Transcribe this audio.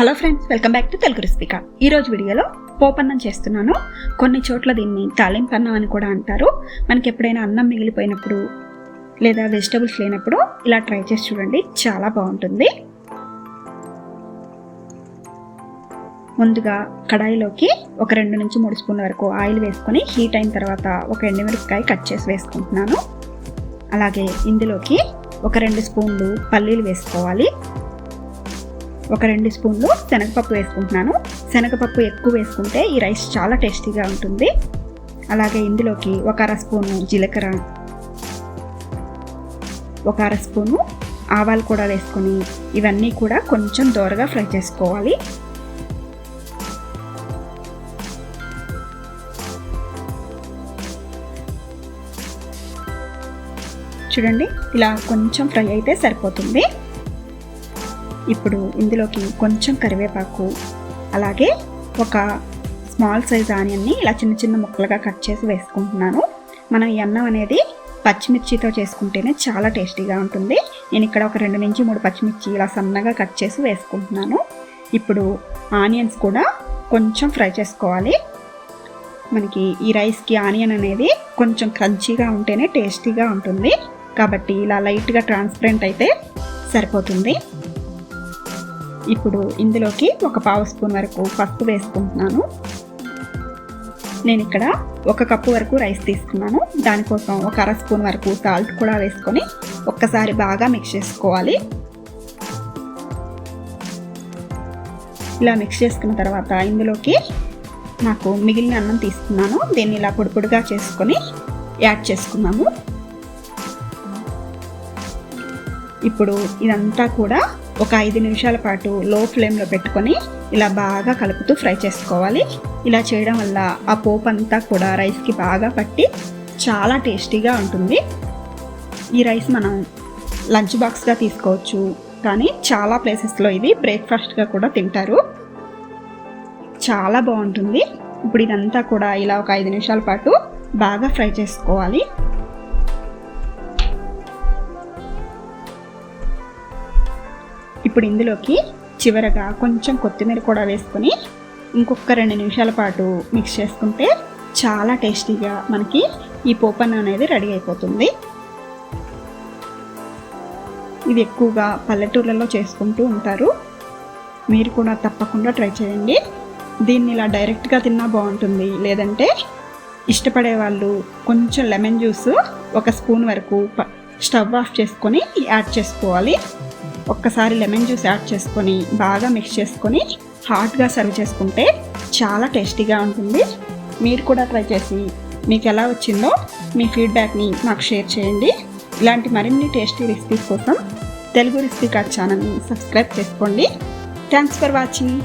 Hello friends, welcome back to Telugu recipe card. ఈరోజు వీడియోలో పోపన్నం చేస్తున్నాను. కొన్ని చోట్ల దీన్ని తాలింపు అన్నం అని కూడా అంటారు. మనకి ఎప్పుడైనా అన్నం మిగిలిపోయినప్పుడు లేదా వెజిటబుల్స్ లేనప్పుడు ఇలా ట్రై చేసి చూడండి, చాలా బాగుంటుంది. ముందుగా కడాయిలోకి ఒక 2 నుంచి 3 స్పూన్ల వరకు ఆయిల్ వేసుకొని హీట్ అయిన తర్వాత ఒక ఎండుమిరపకాయ కట్ చేసి వేసుకుంటున్నాను. అలాగే ఇందులోకి ఒక 2 స్పూన్లు పల్లీలు వేసుకోవాలి. ఒక 2 స్పూన్లు శనగపప్పు వేసుకుంటున్నాను. శనగపప్పు ఎక్కువ వేసుకుంటే ఈ రైస్ చాలా టేస్టీగా ఉంటుంది. అలాగే ఇందులోకి ఒక 1/2 స్పూను జీలకర్ర, ఒక 1/2 స్పూను ఆవాలు కూడా వేసుకొని ఇవన్నీ కూడా కొంచెం దోరగా ఫ్రై చేసుకోవాలి. చూడండి, ఇలా కొంచెం ఫ్రై అయితే సరిపోతుంది. ఇప్పుడు ఇందులోకి కొంచెం కరివేపాకు, అలాగే ఒక స్మాల్ సైజ్ ఆనియన్ని ఇలా చిన్న చిన్న ముక్కలుగా కట్ చేసి వేసుకుంటున్నాను. మనం ఈ అన్నం అనేది పచ్చిమిర్చితో చేసుకుంటేనే చాలా టేస్టీగా ఉంటుంది. నేను ఇక్కడ ఒక 2 నుంచి 3 పచ్చిమిర్చి ఇలా సన్నగా కట్ చేసి వేసుకుంటున్నాను. ఇప్పుడు ఆనియన్స్ కూడా కొంచెం ఫ్రై చేసుకోవాలి. మనకి ఈ రైస్కి ఆనియన్ అనేది కొంచెం క్రంచీగా ఉంటేనే టేస్టీగా ఉంటుంది. కాబట్టి ఇలా లైట్గా ట్రాన్స్పరెంట్ అయితే సరిపోతుంది. ఇప్పుడు ఇందులోకి ఒక 1/2 స్పూన్ వరకు పసుపు వేసుకుంటున్నాను. నేను ఇక్కడ 1 కప్పు వరకు రైస్ తీసుకున్నాను. దానికోసం ఒక 1/2 స్పూన్ వరకు సాల్ట్ కూడా వేసుకొని ఒక్కసారి బాగా మిక్స్ చేసుకోవాలి. ఇలా మిక్స్ చేసుకున్న తర్వాత ఇందులోకి నాకు మిగిలిన అన్నం తీసుకున్నాను. దీన్ని ఇలా పొడి పొడిగా చేసుకొని యాడ్ చేసుకున్నాము. ఇప్పుడు ఇదంతా కూడా ఒక 5 నిమిషాల పాటు లో ఫ్లేమ్లో పెట్టుకొని ఇలా బాగా కలుపుతూ ఫ్రై చేసుకోవాలి. ఇలా చేయడం వల్ల ఆ పోపు అంతా కూడా రైస్కి బాగా పట్టి చాలా టేస్టీగా ఉంటుంది. ఈ రైస్ మనం లంచ్ బాక్స్గా తీసుకోవచ్చు, కానీ చాలా ప్లేసెస్లో ఇది బ్రేక్ఫాస్ట్గా కూడా తింటారు. చాలా బాగుంటుంది. ఇప్పుడు ఇదంతా కూడా ఇలా ఒక 5 నిమిషాల పాటు బాగా ఫ్రై చేసుకోవాలి. ఇప్పుడు ఇందులోకి చివరగా కొంచెం కొత్తిమీర కూడా వేసుకొని ఇంకొక 2 నిమిషాల పాటు మిక్స్ చేసుకుంటే చాలా టేస్టీగా మనకి ఈ పోపన్నం అనేది రెడీ అయిపోతుంది. ఇది ఎక్కువగా పల్లెటూర్లలో చేసుకుంటూ ఉంటారు. మీరు కూడా తప్పకుండా ట్రై చేయండి. దీన్ని ఇలా డైరెక్ట్గా తిన్నా బాగుంటుంది, లేదంటే ఇష్టపడే వాళ్ళు కొంచెం లెమన్ జ్యూస్ 1 స్పూన్ వరకు స్టవ్ ఆఫ్ చేసుకొని యాడ్ చేసుకోవాలి. ఒక్కసారి లెమన్ జ్యూస్ యాడ్ చేసుకొని బాగా మిక్స్ చేసుకొని హాట్గా సర్వ్ చేసుకుంటే చాలా టేస్టీగా ఉంటుంది. మీరు కూడా ట్రై చేసి మీకు ఎలా వచ్చిందో మీ ఫీడ్బ్యాక్ని నాకు షేర్ చేయండి. ఇలాంటి మరిన్ని టేస్టీ రెసిపీస్ కోసం తెలుగు రెసిపీ కార్డ్ ఛానల్ని సబ్స్క్రైబ్ చేసుకోండి. Thanks for watching.